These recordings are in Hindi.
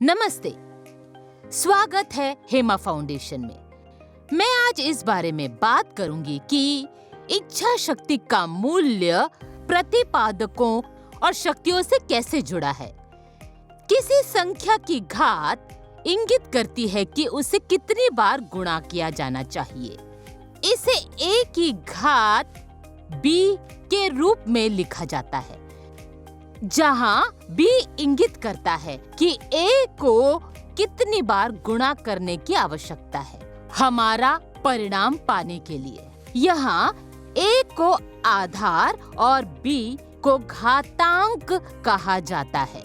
नमस्ते, स्वागत है हेमा फाउंडेशन में। मैं आज इस बारे में बात करूंगी कि इच्छा शक्ति का मूल्य प्रतिपादकों और शक्तियों से कैसे जुड़ा है। किसी संख्या की घात इंगित करती है कि उसे कितनी बार गुणा किया जाना चाहिए। इसे a की घात b के रूप में लिखा जाता है, जहां b इंगित करता है कि a को कितनी बार गुणा करने की आवश्यकता है हमारा परिणाम पाने के लिए। यहाँ a को आधार और b को घातांक कहा जाता है।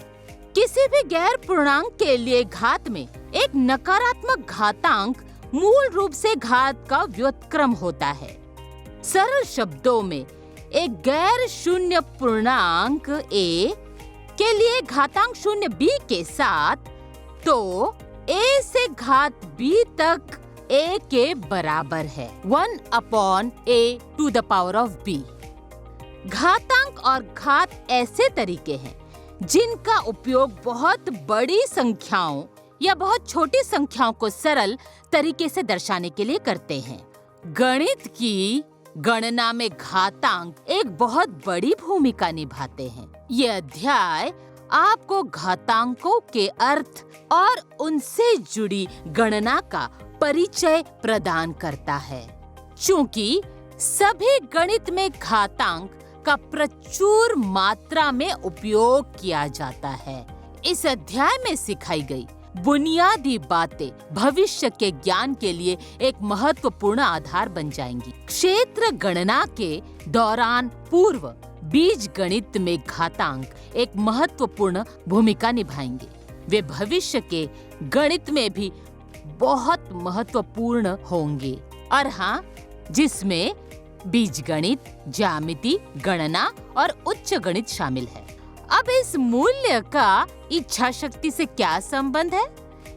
किसी भी गैर पूर्णांक के लिए घात में एक नकारात्मक घातांक मूल रूप से घात का व्युत्क्रम होता है। सरल शब्दों में एक गैर शून्य पूर्णांक a के लिए घातांक शून्य b के साथ, तो a से घात b तक a के बराबर है 1/a to the power of b। घातांक और घात ऐसे तरीके हैं जिनका उपयोग बहुत बड़ी संख्याओं या बहुत छोटी संख्याओं को सरल तरीके से दर्शाने के लिए करते हैं। गणित की गणना में घातांक एक बहुत बड़ी भूमिका निभाते हैं। ये अध्याय आपको घातांकों के अर्थ और उनसे जुड़ी गणना का परिचय प्रदान करता है। चूंकि सभी गणित में घातांक का प्रचुर मात्रा में उपयोग किया जाता है, इस अध्याय में सिखाई गई बुनियादी बातें भविष्य के ज्ञान के लिए एक महत्वपूर्ण आधार बन जाएंगी। क्षेत्र गणना के दौरान पूर्व बीज गणित में घातांक एक महत्वपूर्ण भूमिका निभाएंगे। वे भविष्य के गणित में भी बहुत महत्वपूर्ण होंगे, और हाँ, जिसमें बीज गणित, ज्यामिति, गणना और उच्च गणित शामिल है। अब इस मूल्य का इच्छा शक्ति से क्या संबंध है?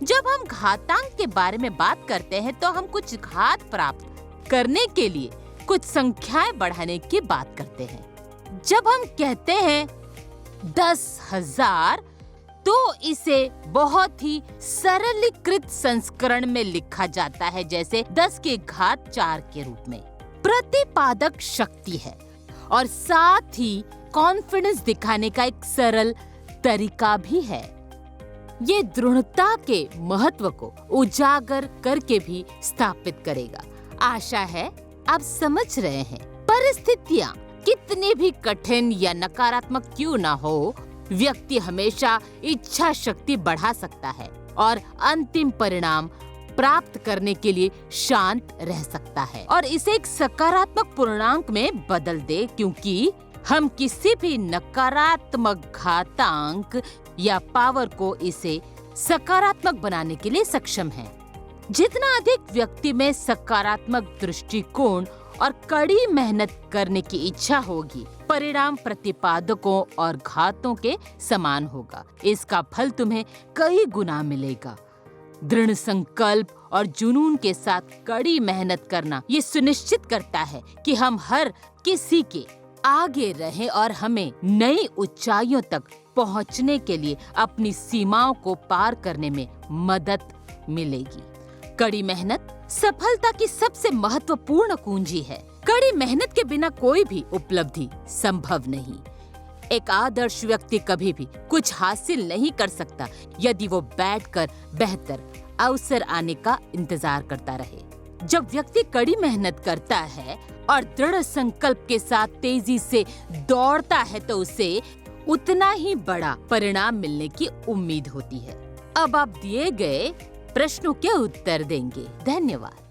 जब हम घातांक के बारे में बात करते हैं तो हम कुछ घात प्राप्त करने के लिए कुछ संख्याएं बढ़ाने की बात करते हैं। जब हम कहते हैं 10,000, तो इसे बहुत ही सरलीकृत संस्करण में लिखा जाता है, जैसे 10 की घात 4 के रूप में। प्रतिपादक शक्ति है और साथ ही कॉन्फिडेंस दिखाने का एक सरल तरीका भी है। ये दृढ़ता के महत्व को उजागर करके भी स्थापित करेगा। आशा है आप समझ रहे हैं। परिस्थितियां कितनी भी कठिन या नकारात्मक क्यों ना हो, व्यक्ति हमेशा इच्छा शक्ति बढ़ा सकता है और अंतिम परिणाम प्राप्त करने के लिए शांत रह सकता है और इसे एक सकारात्मक पूर्णांक में बदल दे, क्योंकि हम किसी भी नकारात्मक घातांक या पावर को इसे सकारात्मक बनाने के लिए सक्षम हैं। जितना अधिक व्यक्ति में सकारात्मक दृष्टिकोण और कड़ी मेहनत करने की इच्छा होगी, परिणाम प्रतिपादकों और घातों के समान होगा। इसका फल तुम्हें कई गुना मिलेगा। दृढ़ संकल्प और जुनून के साथ कड़ी मेहनत करना ये सुनिश्चित करता है कि हम हर किसी के आगे रहें और हमें नई ऊंचाइयों तक पहुंचने के लिए अपनी सीमाओं को पार करने में मदद मिलेगी। कड़ी मेहनत सफलता की सबसे महत्वपूर्ण कुंजी है। कड़ी मेहनत के बिना कोई भी उपलब्धि संभव नहीं। एक आदर्श व्यक्ति कभी भी कुछ हासिल नहीं कर सकता यदि वो बैठकर बेहतर अवसर आने का इंतजार करता रहे। जब व्यक्ति कड़ी मेहनत करता है और दृढ़ संकल्प के साथ तेजी से दौड़ता है, तो उसे उतना ही बड़ा परिणाम मिलने की उम्मीद होती है। अब आप दिए गए प्रश्नों के उत्तर देंगे। धन्यवाद।